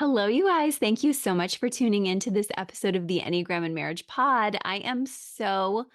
Hello, you guys. Thank you so much for tuning in to this episode of the Enneagram and Marriage Pod. I am so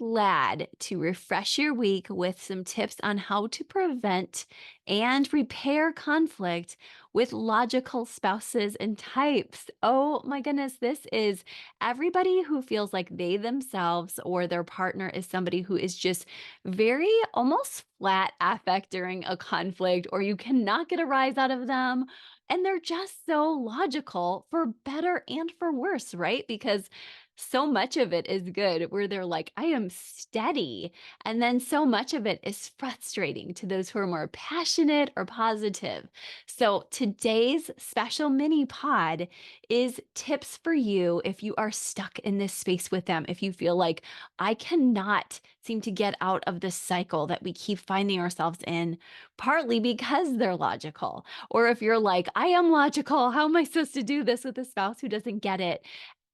glad to refresh your week with some tips on how to prevent and repair conflict with logical spouses and types. Oh my goodness, this is everybody who feels like they themselves or their partner is somebody who is just very almost flat affect during a conflict, or you cannot get a rise out of them. And they're just so logical for better and for worse, right? Because so much of it is good where they're like, I am steady. And then so much of it is frustrating to those who are more passionate or positive. So today's special mini pod is tips for you if you are stuck in this space with them. If you feel like I cannot seem to get out of this cycle that we keep finding ourselves in, partly because they're logical. Or if you're like, I am logical, how am I supposed to do this with a spouse who doesn't get it?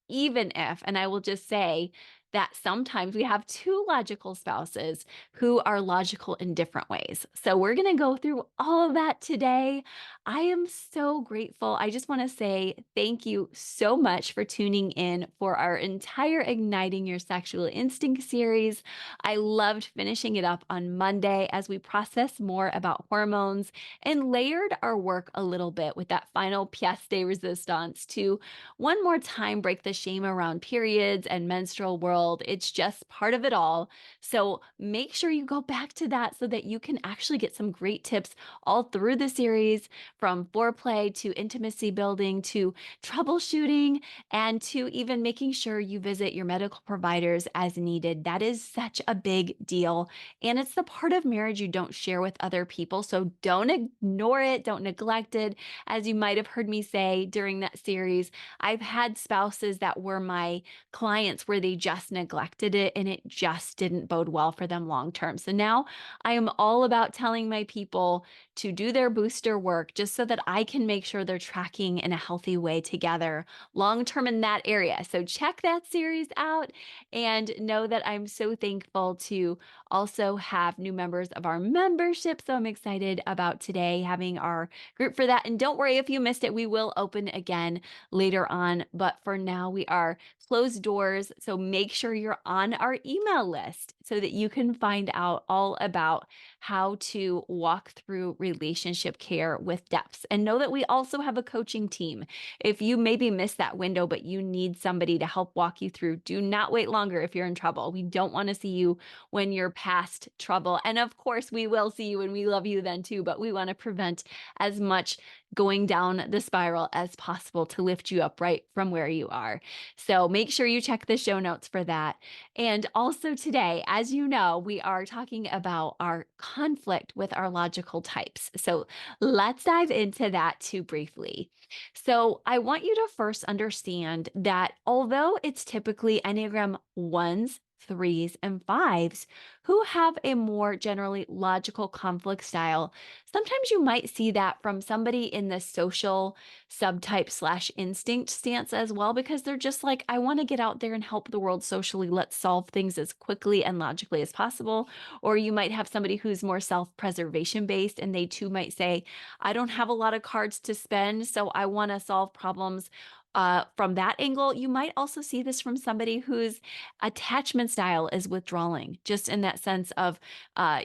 Even if, and I will just say that sometimes we have two logical spouses who are logical in different ways. So we're going to go through all of that today. I am so grateful. I just want to say thank you so much for tuning in for our entire Igniting Your Sexual Instinct series. I loved finishing it up on Monday as we process more about hormones and layered our work a little bit with that final pièce de resistance to one more time break the shame around periods and menstrual world. It's just part of it all. So make sure you go back to that so that you can actually get some great tips all through the series, from foreplay to intimacy building to troubleshooting and to even making sure you visit your medical providers as needed. That is such a big deal. And it's the part of marriage you don't share with other people. So don't ignore it, don't neglect it. As you might have heard me say during that series, I've had spouses that were my clients where they just neglected it and it just didn't bode well for them long term. So now I am all about telling my people to do their booster work just so that I can make sure they're tracking in a healthy way together long term in that area. So check that series out and know that I'm so thankful to also have new members of our membership. So I'm excited about today having our group for that. And don't worry if you missed it, we will open again later on. But for now, we are closed doors. So make sure you're on our email list so that you can find out all about how to walk through relationship care with depths. And know that we also have a coaching team. If you maybe missed that window, but you need somebody to help walk you through, do not wait longer if you're in trouble. We don't want to see you when you're past trouble. And of course, we will see you and we love you then too, but we want to prevent as much going down the spiral as possible to lift you up right from where you are. So make sure you check the show notes for that. And also today, as you know, we are talking about our conflict with our logical types. So let's dive into that too briefly. So I want you to first understand that although it's typically Enneagram ones, threes, and fives who have a more generally logical conflict style, sometimes you might see that from somebody in the social subtype slash instinct stance as well, because they're just like, I want to get out there and help the world socially. Let's solve things as quickly and logically as possible. Or you might have somebody who's more self-preservation based, and they too might say, I don't have a lot of cards to spend, so I want to solve problems from that angle. You might also see this from somebody whose attachment style is withdrawing, just in that sense of, I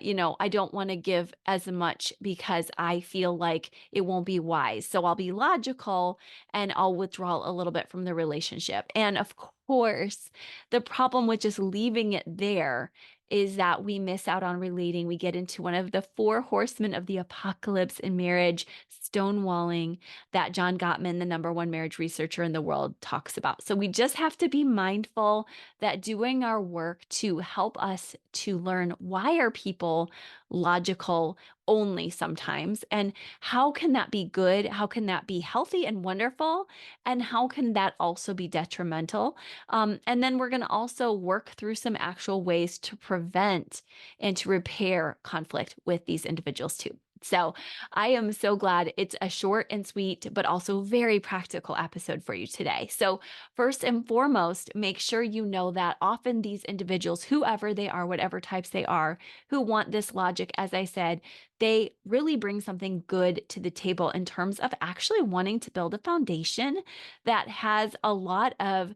don't want to give as much because I feel like it won't be wise. So I'll be logical and I'll withdraw a little bit from the relationship. And of course, the problem with just leaving it there is that we miss out on relating. We get into one of the four horsemen of the apocalypse in marriage, stonewalling, that John Gottman, the number one marriage researcher in the world, talks about. So we just have to be mindful that doing our work to help us to learn, why are people logical only sometimes, and how can that be good? How can that be healthy and wonderful? And how can that also be detrimental? And then we're going to also work through some actual ways to prevent and to repair conflict with these individuals too. So I am so glad it's a short and sweet, but also very practical episode for you today. So, first and foremost, make sure you know that often these individuals, whoever they are, whatever types they are, who want this logic, as I said, they really bring something good to the table in terms of actually wanting to build a foundation that has a lot of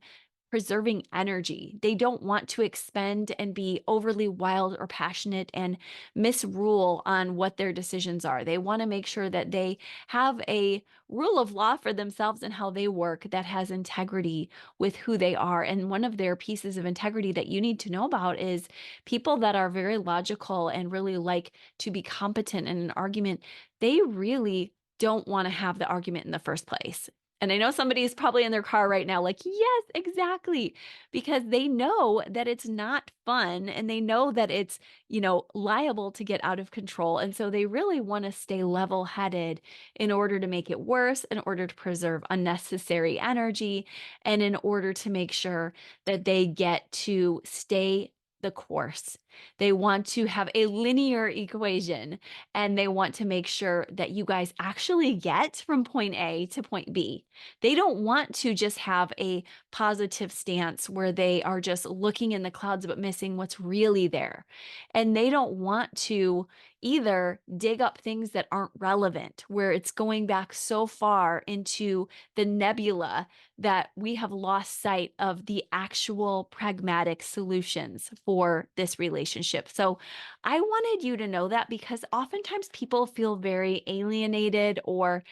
preserving energy. They don't want to expend and be overly wild or passionate and misrule on what their decisions are. They want to make sure that they have a rule of law for themselves and how they work that has integrity with who they are. And one of their pieces of integrity that you need to know about is people that are very logical and really like to be competent in an argument, they really don't want to have the argument in the first place. And I know somebody is probably in their car right now, like, yes, exactly, because they know that it's not fun and they know that it's, liable to get out of control. And so they really want to stay level headed in order to make it worse, in order to preserve unnecessary energy, and in order to make sure that they get to stay the course. They want to have a linear equation and they want to make sure that you guys actually get from point A to point B. They don't want to just have a positive stance where they are just looking in the clouds but missing what's really there. And they don't want to either dig up things that aren't relevant, where it's going back so far into the nebula that we have lost sight of the actual pragmatic solutions for this relationship. So I wanted you to know that because oftentimes people feel very alienated or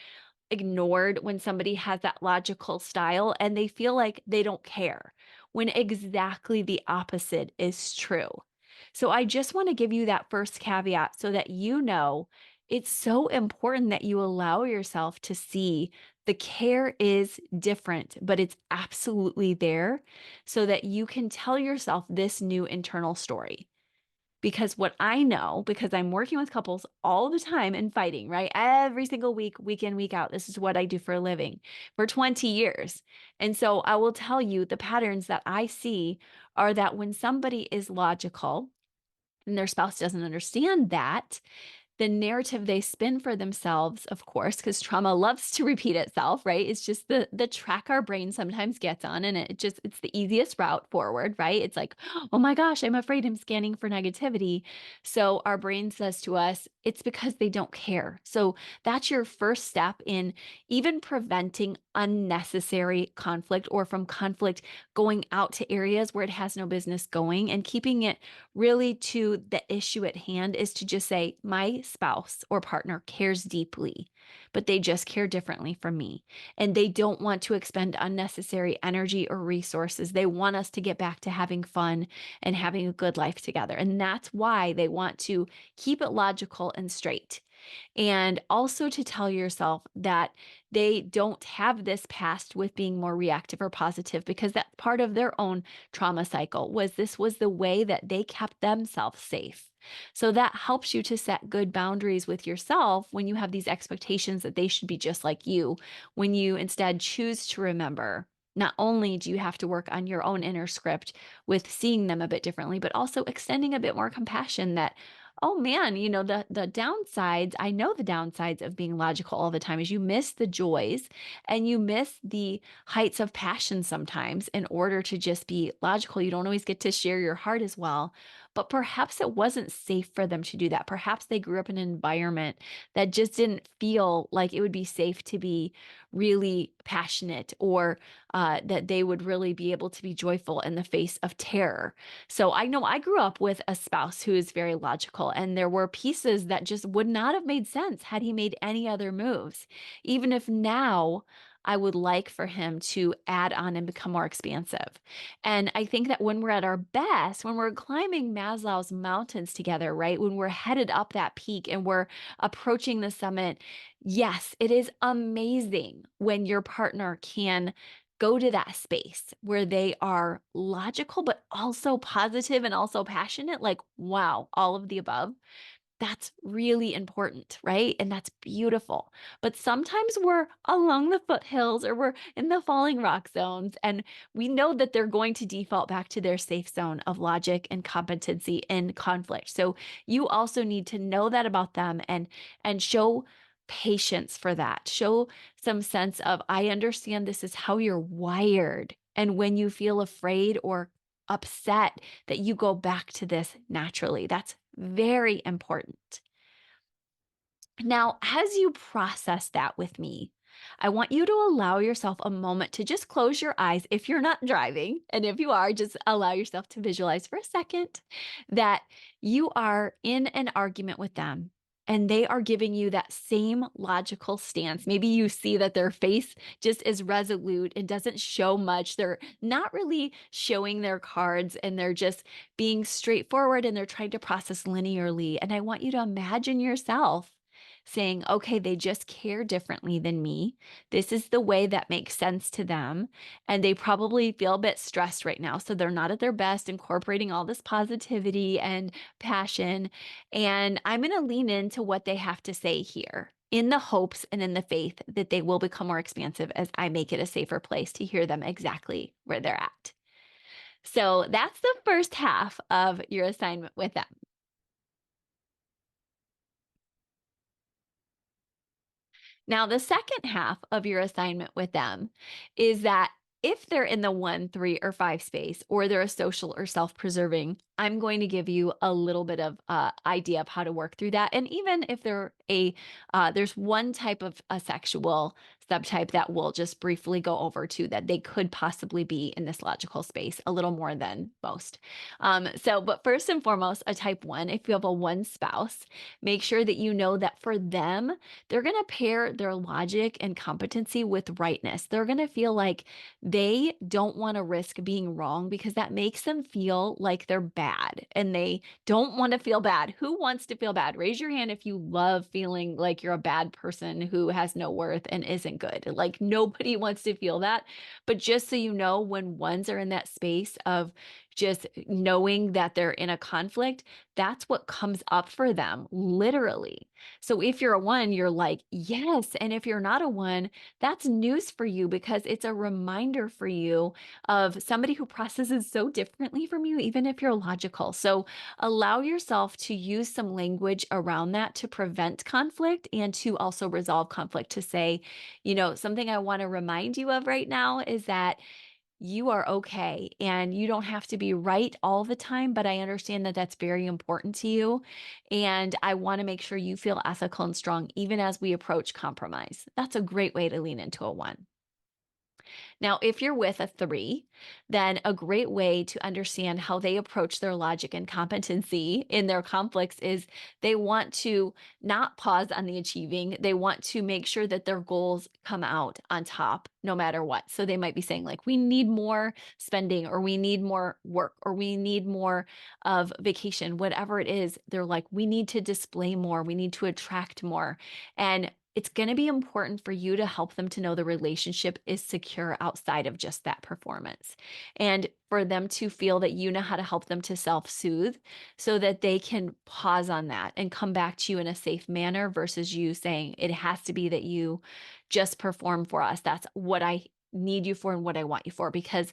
ignored when somebody has that logical style and they feel like they don't care when exactly the opposite is true. So I just want to give you that first caveat so that you know it's so important that you allow yourself to see the care is different, but it's absolutely there so that you can tell yourself this new internal story. Because what I know, because I'm working with couples all the time and fighting, right? Every single week, week in, week out. This is what I do for a living for 20 years. And so I will tell you the patterns that I see are that when somebody is logical and their spouse doesn't understand that, the narrative they spin for themselves, of course, because trauma loves to repeat itself, right? It's just the track our brain sometimes gets on, and it's the easiest route forward, right? It's like, oh my gosh, I'm afraid I'm scanning for negativity. So our brain says to us, it's because they don't care. So that's your first step in even preventing unnecessary conflict or from conflict going out to areas where it has no business going and keeping it really to the issue at hand is to just say, my spouse or partner cares deeply, but they just care differently from me. And they don't want to expend unnecessary energy or resources. They want us to get back to having fun and having a good life together. And that's why they want to keep it logical and straight. And also to tell yourself that they don't have this past with being more reactive or positive because that's part of their own trauma cycle was this was the way that they kept themselves safe. So that helps you to set good boundaries with yourself when you have these expectations that they should be just like you, when you instead choose to remember. Not only do you have to work on your own inner script with seeing them a bit differently, but also extending a bit more compassion that, oh man, the downsides, I know the downsides of being logical all the time is you miss the joys and you miss the heights of passion sometimes in order to just be logical. You don't always get to share your heart as well. But perhaps it wasn't safe for them to do that. Perhaps they grew up in an environment that just didn't feel like it would be safe to be really passionate or that they would really be able to be joyful in the face of terror. So I know I grew up with a spouse who is very logical, and there were pieces that just would not have made sense had he made any other moves. Even if now I would like for him to add on and become more expansive. And I think that when we're at our best, when we're climbing Maslow's mountains together, right? When we're headed up that peak and we're approaching the summit, yes, it is amazing when your partner can go to that space where they are logical, but also positive and also passionate. Like, wow, all of the above. That's really important, right? And that's beautiful. But sometimes we're along the foothills or we're in the falling rock zones, and we know that they're going to default back to their safe zone of logic and competency and conflict. So you also need to know that about them and show patience for that. Show some sense of, I understand this is how you're wired. And when you feel afraid or upset, that you go back to this naturally. That's very important. Now, as you process that with me, I want you to allow yourself a moment to just close your eyes if you're not driving. And if you are, just allow yourself to visualize for a second that you are in an argument with them and they are giving you that same logical stance. Maybe you see that their face just is resolute and doesn't show much. They're not really showing their cards and they're just being straightforward and they're trying to process linearly. And I want you to imagine yourself saying, okay, they just care differently than me. This is the way that makes sense to them. And they probably feel a bit stressed right now. So they're not at their best, incorporating all this positivity and passion. And I'm going to lean into what they have to say here in the hopes and in the faith that they will become more expansive as I make it a safer place to hear them exactly where they're at. So that's the first half of your assignment with them. Now, the second half of your assignment with them is that if they're in the 1, 3, or 5 space, or they're a social or self preserving, I'm going to give you a little bit of idea of how to work through that. And even if there's one type of a sexual subtype that we'll just briefly go over to that they could possibly be in this logical space a little more than most. But first and foremost, a type 1, if you have a 1 spouse, make sure that you know that for them, they're going to pair their logic and competency with rightness. They're going to feel like they don't want to risk being wrong because that makes them feel like they're bad and they don't want to feel bad. Who wants to feel bad? Raise your hand if you love feeling like you're a bad person who has no worth and isn't good. Like nobody wants to feel that. But just so you know, when ones are in that space of just knowing that they're in a conflict, that's what comes up for them, literally. So if you're a 1, you're like, yes. And if you're not a 1, that's news for you because it's a reminder for you of somebody who processes so differently from you, even if you're logical. So allow yourself to use some language around that to prevent conflict and to also resolve conflict. To say, something I want to remind you of right now is that you are okay and you don't have to be right all the time, but I understand that that's very important to you. And I want to make sure you feel ethical and strong even as we approach compromise. That's a great way to lean into a 1. Now, if you're with a 3, then a great way to understand how they approach their logic and competency in their conflicts is they want to not pause on the achieving. They want to make sure that their goals come out on top no matter what. So they might be saying, like, we need more spending, or we need more work, or we need more of vacation, whatever it is. They're like, we need to display more, we need to attract more. And it's going to be important for you to help them to know the relationship is secure outside of just that performance. And for them to feel that you know how to help them to self-soothe so that they can pause on that and come back to you in a safe manner versus you saying, it has to be that you just perform for us. That's what I need you for and what I want you for. Because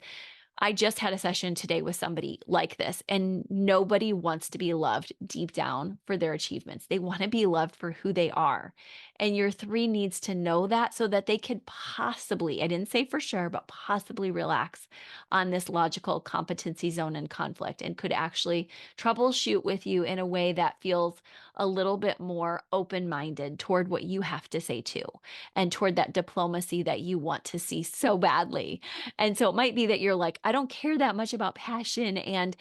I just had a session today with somebody like this, and nobody wants to be loved deep down for their achievements. They want to be loved for who they are. And your 3 needs to know that so that they could possibly, I didn't say for sure, but possibly relax on this logical competency zone and conflict and could actually troubleshoot with you in a way that feels a little bit more open minded toward what you have to say too, and toward that diplomacy that you want to see so badly. And so it might be that you're like, I don't care that much about passion and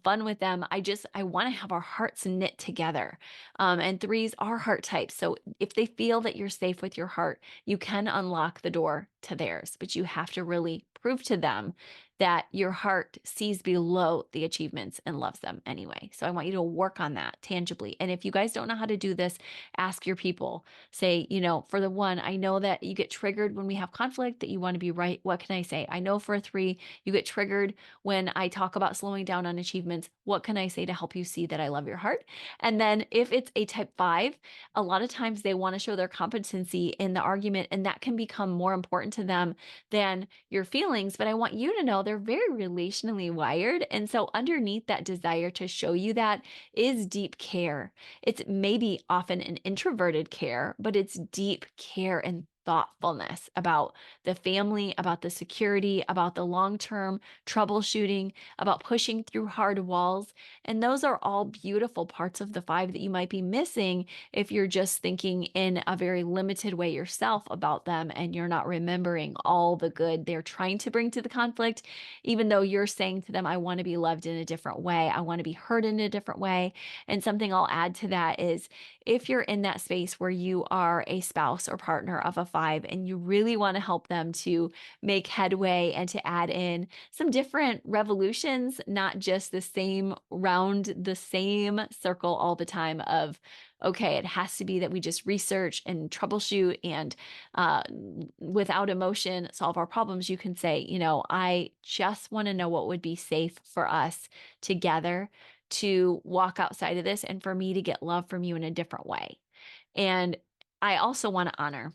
fun with them. I want to have our hearts knit together. And 3s are heart types. So if they feel that you're safe with your heart, you can unlock the door to theirs, but you have to really prove to them that your heart sees below the achievements and loves them anyway. So I want you to work on that tangibly. And if you guys don't know how to do this, ask your people. Say, for the one, I know that you get triggered when we have conflict, that you want to be right. What can I say? I know for a three, you get triggered when I talk about slowing down on achievements. What can I say to help you see that I love your heart? And then if it's a type five, a lot of times they want to show their competency in the argument, and that can become more important to them than your feelings. But I want you to know they're very relationally wired. And so underneath that desire to show you that is deep care. It's maybe often an introverted care, but it's deep care and thoughtfulness about the family, about the security, about the long-term troubleshooting, about pushing through hard walls. And those are all beautiful parts of the five that you might be missing if you're just thinking in a very limited way yourself about them and you're not remembering all the good they're trying to bring to the conflict, even though you're saying to them, I want to be loved in a different way. I want to be heard in a different way. And something I'll add to that is if you're in that space where you are a spouse or partner of a five and you really want to help them to make headway and to add in some different revolutions, not just the same round, the same circle all the time of, okay, it has to be that we just research and troubleshoot and without emotion solve our problems. You can say, I just want to know what would be safe for us together to walk outside of this and for me to get love from you in a different way. And I also want to honor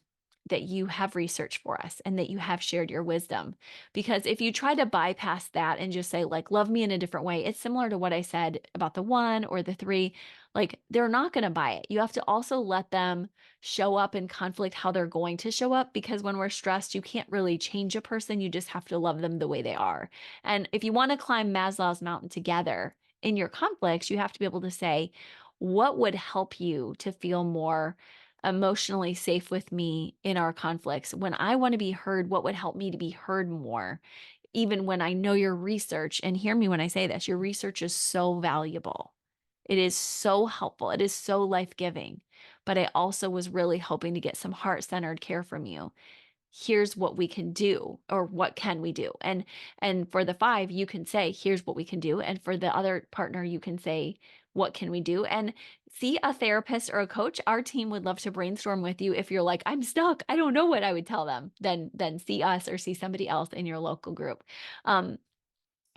that you have researched for us and that you have shared your wisdom. Because if you try to bypass that and just say, like, love me in a different way, it's similar to what I said about the one or the three. Like, they're not going to buy it. You have to also let them show up in conflict how they're going to show up, because when we're stressed, you can't really change a person. You just have to love them the way they are. And if you want to climb Maslow's mountain together in your conflicts, you have to be able to say, what would help you to feel more emotionally safe with me in our conflicts? When I want to be heard, what would help me to be heard more? Even when I know your research, and hear me when I say this, your research is so valuable. It is so helpful. It is so life-giving. But I also was really hoping to get some heart-centered care from you. Here's what we can do, or what can we do? And for the five, you can say, here's what we can do. And for the other partner, you can say, what can we do? And see a therapist or a coach. Our team would love to brainstorm with you. If you're like, I'm stuck, I don't know what I would tell them, then see us or see somebody else in your local group.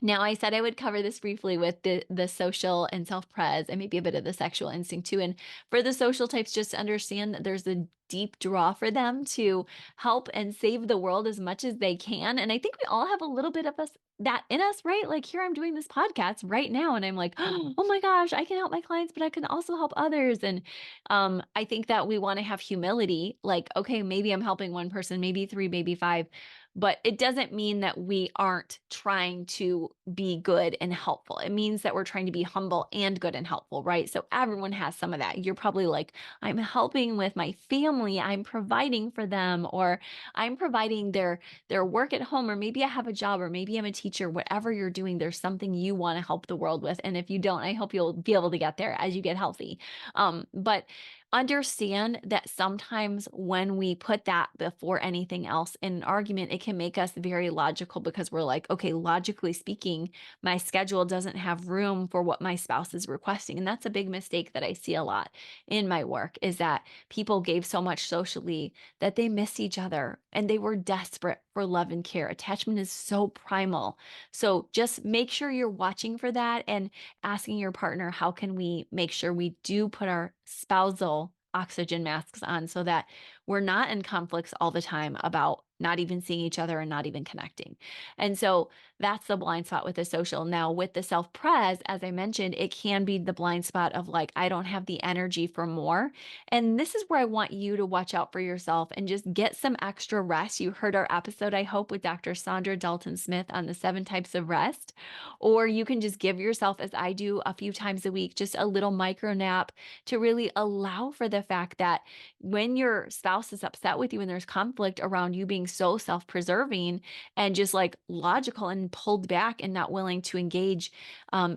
Now, I said I would cover this briefly with the social and self-pres and maybe a bit of the sexual instinct too. And for the social types, just to understand that there's a deep draw for them to help and save the world as much as they can. And I think we all have a little bit of us that in us, right? Like, here I'm doing this podcast right now, and I'm like, oh my gosh, I can help my clients, but I can also help others. And I think that we want to have humility, like, okay, maybe I'm helping one person, maybe three, maybe five. But it doesn't mean that we aren't trying to be good and helpful. It means that we're trying to be humble and good and helpful, right? So everyone has some of that. You're probably like, I'm helping with my family, I'm providing for them, or I'm providing their work at home, or maybe I have a job, or maybe I'm a teacher. Whatever you're doing, there's something you want to help the world with. And if you don't, I hope you'll be able to get there as you get healthy. But understand that sometimes when we put that before anything else in an argument, it can make us very logical, because we're like, okay, logically speaking, my schedule doesn't have room for what my spouse is requesting. And that's a big mistake that I see a lot in my work, is that people gave so much socially that they miss each other and they were desperate for love and care. Attachment is so primal. So just make sure you're watching for that and asking your partner, how can we make sure we do put our spousal oxygen masks on so that we're not in conflicts all the time about not even seeing each other and not even connecting. And so that's the blind spot with the social. Now, with the self-pres, as I mentioned, it can be the blind spot of like, I don't have the energy for more. And this is where I want you to watch out for yourself and just get some extra rest. You heard our episode, I hope, with Dr. Sandra Dalton Smith on the 7 types of rest. Or you can just give yourself, as I do a few times a week, just a little micro nap to really allow for the fact that when your spouse is upset with you and there's conflict around you being so self-preserving and just like logical and pulled back and not willing to engage,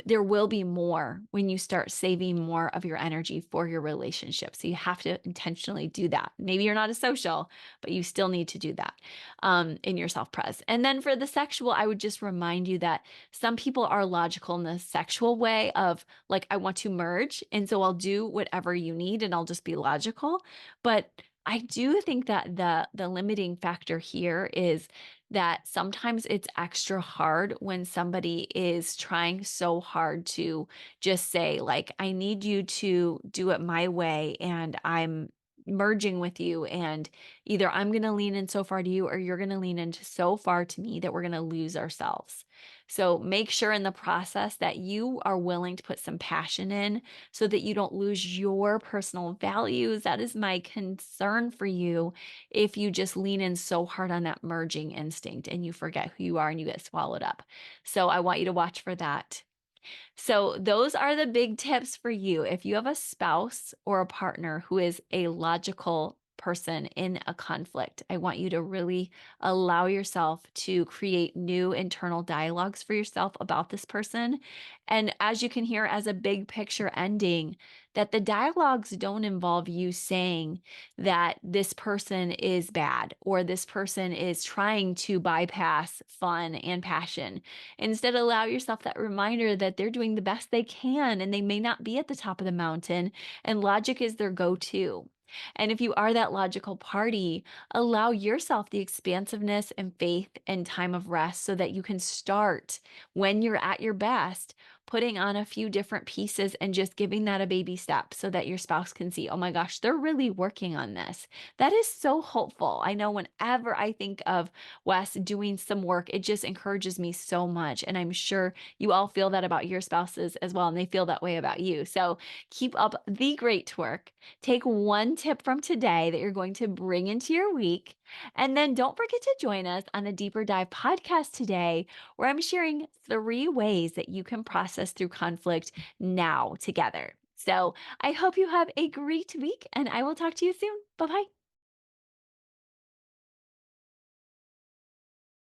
there will be more when you start saving more of your energy for your relationship. So you have to intentionally do that. Maybe you're not a social, but you still need to do that in your self pres. And then for the sexual, I would just remind you that some people are logical in the sexual way of like, I want to merge. And so I'll do whatever you need and I'll just be logical. But I do think that the limiting factor here is that sometimes it's extra hard when somebody is trying so hard to just say like, I need you to do it my way and I'm merging with you, and either I'm going to lean in so far to you or you're going to lean into so far to me that we're going to lose ourselves. So make sure in the process that you are willing to put some passion in so that you don't lose your personal values. That is my concern for you if you just lean in so hard on that merging instinct and you forget who you are and you get swallowed up. So I want you to watch for that. So, those are the big tips for you. If you have a spouse or a partner who is a logical person in a conflict, I want you to really allow yourself to create new internal dialogues for yourself about this person. And as you can hear, as a big picture ending, that the dialogues don't involve you saying that this person is bad or this person is trying to bypass fun and passion. Instead, allow yourself that reminder that they're doing the best they can and they may not be at the top of the mountain, and logic is their go to. And if you are that logical party, allow yourself the expansiveness and faith and time of rest so that you can start when you're at your best, putting on a few different pieces and just giving that a baby step so that your spouse can see, oh my gosh, they're really working on this. That is so hopeful. I know whenever I think of Wes doing some work, it just encourages me so much. And I'm sure you all feel that about your spouses as well, and they feel that way about you. So keep up the great work. Take one tip from today that you're going to bring into your week. And then don't forget to join us on a Deeper Dive podcast today, where I'm sharing 3 ways that you can process through conflict now together. So I hope you have a great week, and I will talk to you soon. Bye bye.